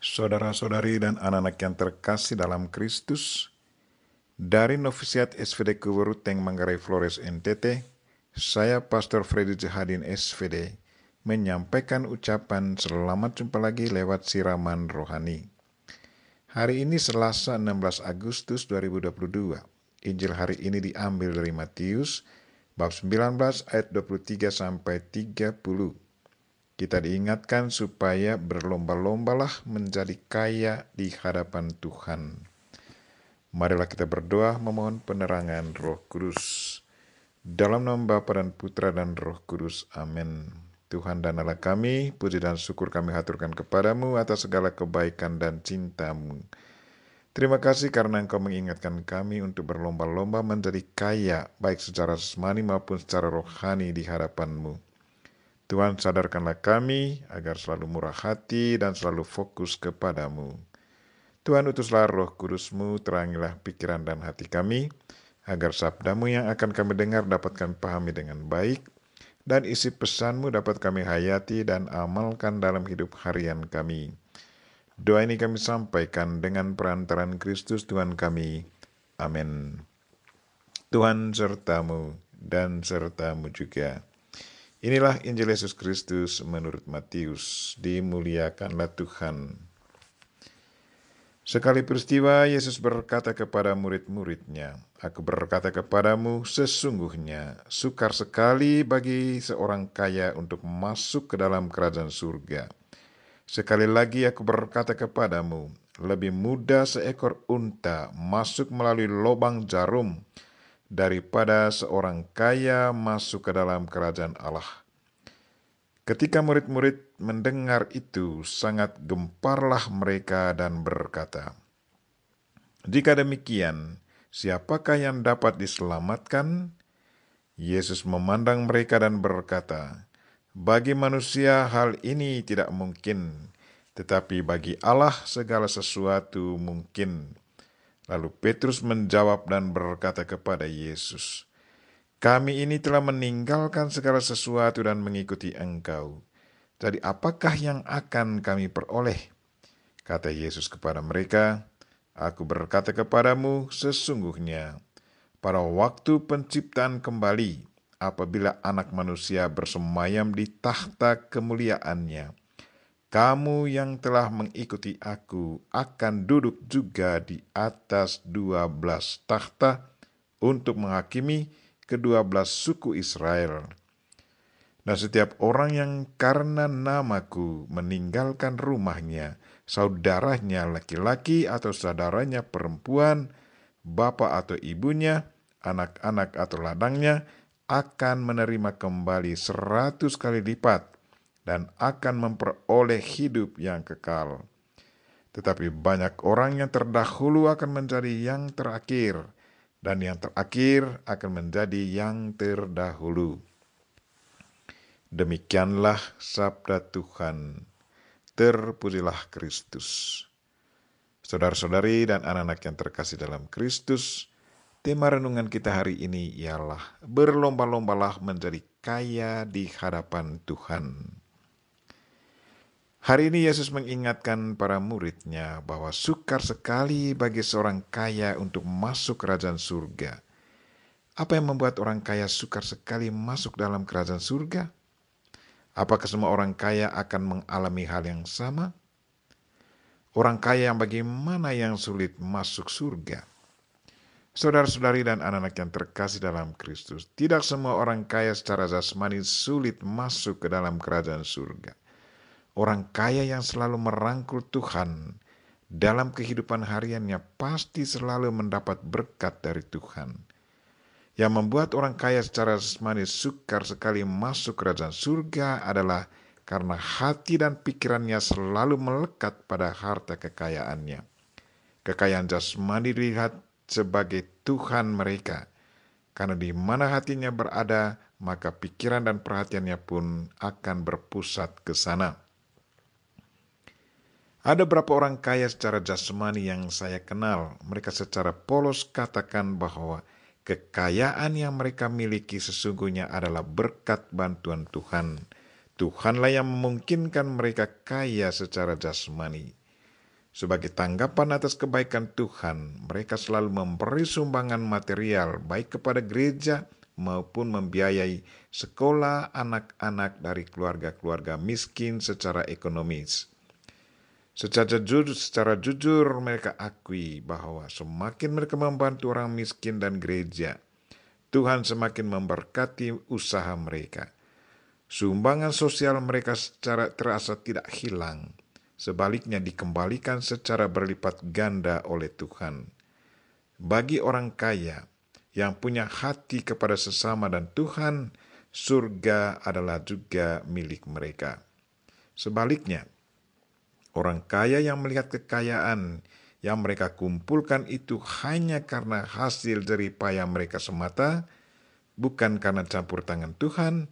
Saudara-saudari dan anak-anak yang terkasih dalam Kristus, dari Novisiat SVD Kuburuteng Manggarai Flores NTT, saya Pastor Freddy Jahadin SVD menyampaikan ucapan selamat jumpa lagi lewat siraman rohani. Hari ini Selasa 16 Agustus 2022. Injil hari ini diambil dari Matius bab 19 ayat 23 sampai 30. Kita diingatkan supaya berlomba-lombalah menjadi kaya di hadapan Tuhan. Marilah kita berdoa memohon penerangan Roh Kudus. Dalam nama Bapa dan Putra dan Roh Kudus. Amin. Tuhan dan Allah kami, puji dan syukur kami haturkan kepadamu atas segala kebaikan dan cintamu. Terima kasih karena Engkau mengingatkan kami untuk berlomba-lomba menjadi kaya, baik secara jasmani maupun secara rohani di hadapan-Mu. Tuhan, sadarkanlah kami agar selalu murah hati dan selalu fokus kepadamu. Tuhan, utuslah Roh Kudus-Mu, terangilah pikiran dan hati kami, agar sabda-Mu yang akan kami dengar dapat kami pahami dengan baik, dan isi pesan-Mu dapat kami hayati dan amalkan dalam hidup harian kami. Doa ini kami sampaikan dengan perantaraan Kristus Tuhan kami. Amin. Tuhan sertamu dan sertamu juga. Inilah Injil Yesus Kristus menurut Matius. Dimuliakanlah Tuhan. Sekali peristiwa Yesus berkata kepada murid-muridnya, "Aku berkata kepadamu, sesungguhnya sukar sekali bagi seorang kaya untuk masuk ke dalam kerajaan surga. Sekali lagi aku berkata kepadamu, lebih mudah seekor unta masuk melalui lubang jarum daripada seorang kaya masuk ke dalam kerajaan Allah." Ketika murid-murid mendengar itu, sangat gemparlah mereka dan berkata, "Jika demikian, siapakah yang dapat diselamatkan?" Yesus memandang mereka dan berkata, "Bagi manusia hal ini tidak mungkin, tetapi bagi Allah segala sesuatu mungkin." Lalu Petrus menjawab dan berkata kepada Yesus, "Kami ini telah meninggalkan segala sesuatu dan mengikuti Engkau. Jadi apakah yang akan kami peroleh?" Kata Yesus kepada mereka, "Aku berkata kepadamu, sesungguhnya pada waktu penciptaan kembali, apabila Anak Manusia bersemayam di tahta kemuliaannya, kamu yang telah mengikuti aku akan duduk juga di atas 12 tahta untuk menghakimi ke-12 suku Israel. Dan setiap orang yang karena namaku meninggalkan rumahnya, saudaranya laki-laki atau saudaranya perempuan, bapa atau ibunya, anak-anak atau ladangnya, akan menerima kembali 100 kali lipat dan akan memperoleh hidup yang kekal. Tetapi banyak orang yang terdahulu akan menjadi yang terakhir, dan yang terakhir akan menjadi yang terdahulu." Demikianlah sabda Tuhan. Terpujilah Kristus. Saudara-saudari dan anak-anak yang terkasih dalam Kristus, tema renungan kita hari ini ialah berlomba-lombalah menjadi kaya di hadapan Tuhan. Hari ini Yesus mengingatkan para muridnya bahwa sukar sekali bagi seorang kaya untuk masuk kerajaan surga. Apa yang membuat orang kaya sukar sekali masuk dalam kerajaan surga? Apakah semua orang kaya akan mengalami hal yang sama? Orang kaya yang bagaimana yang sulit masuk surga? Saudara-saudari dan anak-anak yang terkasih dalam Kristus, tidak semua orang kaya secara jasmani sulit masuk ke dalam kerajaan surga. Orang kaya yang selalu merangkul Tuhan dalam kehidupan hariannya pasti selalu mendapat berkat dari Tuhan. Yang membuat orang kaya secara jasmani sukar sekali masuk kerajaan surga adalah karena hati dan pikirannya selalu melekat pada harta kekayaannya. Kekayaan jasmani dilihat sebagai Tuhan mereka, karena di mana hatinya berada, maka pikiran dan perhatiannya pun akan berpusat ke sana. Ada beberapa orang kaya secara jasmani yang saya kenal. Mereka secara polos katakan bahwa kekayaan yang mereka miliki sesungguhnya adalah berkat bantuan Tuhan. Tuhanlah yang memungkinkan mereka kaya secara jasmani. Sebagai tanggapan atas kebaikan Tuhan, mereka selalu memberi sumbangan material baik kepada gereja maupun membiayai sekolah anak-anak dari keluarga-keluarga miskin secara ekonomis. Secara jujur mereka akui bahwa semakin mereka membantu orang miskin dan gereja, Tuhan semakin memberkati usaha mereka. Sumbangan sosial mereka secara terasa tidak hilang, sebaliknya dikembalikan secara berlipat ganda oleh Tuhan. Bagi orang kaya yang punya hati kepada sesama dan Tuhan, surga adalah juga milik mereka. Sebaliknya, orang kaya yang melihat kekayaan yang mereka kumpulkan itu hanya karena hasil jerih payah mereka semata, bukan karena campur tangan Tuhan,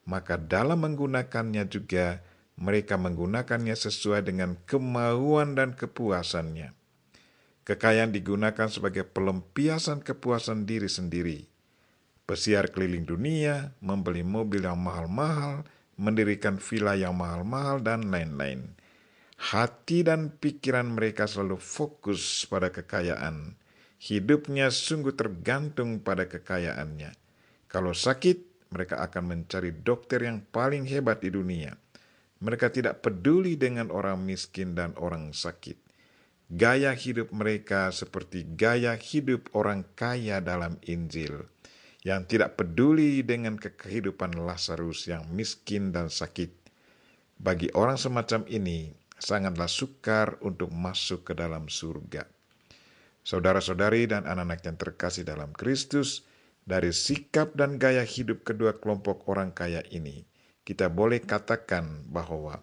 maka dalam menggunakannya juga mereka menggunakannya sesuai dengan kemauan dan kepuasannya. Kekayaan digunakan sebagai pelampiasan kepuasan diri sendiri. Pesiar keliling dunia, membeli mobil yang mahal-mahal, mendirikan villa yang mahal-mahal, dan lain-lain. Hati dan pikiran mereka selalu fokus pada kekayaan. Hidupnya sungguh tergantung pada kekayaannya. Kalau sakit, mereka akan mencari dokter yang paling hebat di dunia. Mereka tidak peduli dengan orang miskin dan orang sakit. Gaya hidup mereka seperti gaya hidup orang kaya dalam Injil, yang tidak peduli dengan kehidupan Lazarus yang miskin dan sakit. Bagi orang semacam ini, sangatlah sukar untuk masuk ke dalam surga. Saudara-saudari dan anak-anak yang terkasih dalam Kristus, dari sikap dan gaya hidup kedua kelompok orang kaya ini, kita boleh katakan bahwa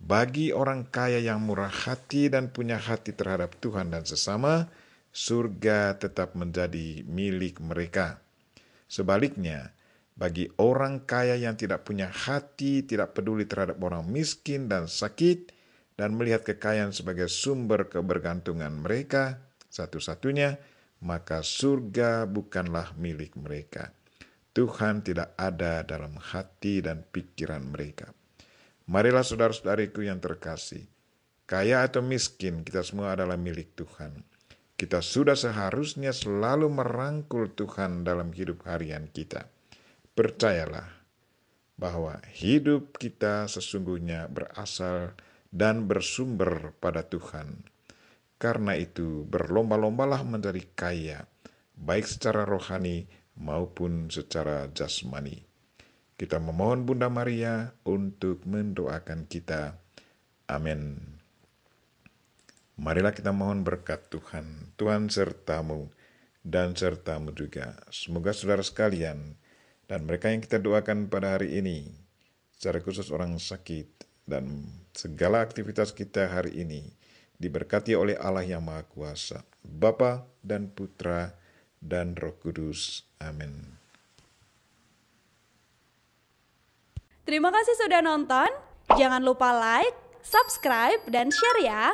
bagi orang kaya yang murah hati dan punya hati terhadap Tuhan dan sesama, surga tetap menjadi milik mereka. Sebaliknya, bagi orang kaya yang tidak punya hati, tidak peduli terhadap orang miskin dan sakit, dan melihat kekayaan sebagai sumber kebergantungan mereka satu-satunya, maka surga bukanlah milik mereka. Tuhan tidak ada dalam hati dan pikiran mereka. Marilah saudara-saudariku yang terkasih, kaya atau miskin, kita semua adalah milik Tuhan. Kita sudah seharusnya selalu merangkul Tuhan dalam hidup harian kita. Percayalah bahwa hidup kita sesungguhnya berasal dan bersumber pada Tuhan. Karena itu, berlomba-lombalah menjadi kaya, baik secara rohani maupun secara jasmani. Kita memohon Bunda Maria untuk mendoakan kita. Amin. Marilah kita mohon berkat Tuhan. Tuhan sertamu dan sertamu juga. Semoga saudara sekalian dan mereka yang kita doakan pada hari ini, secara khusus orang sakit dan segala aktivitas kita hari ini, diberkati oleh Allah yang Maha Kuasa, Bapa dan Putra dan Roh Kudus. Amin. Terima kasih sudah nonton. Jangan lupa like, subscribe, dan share ya.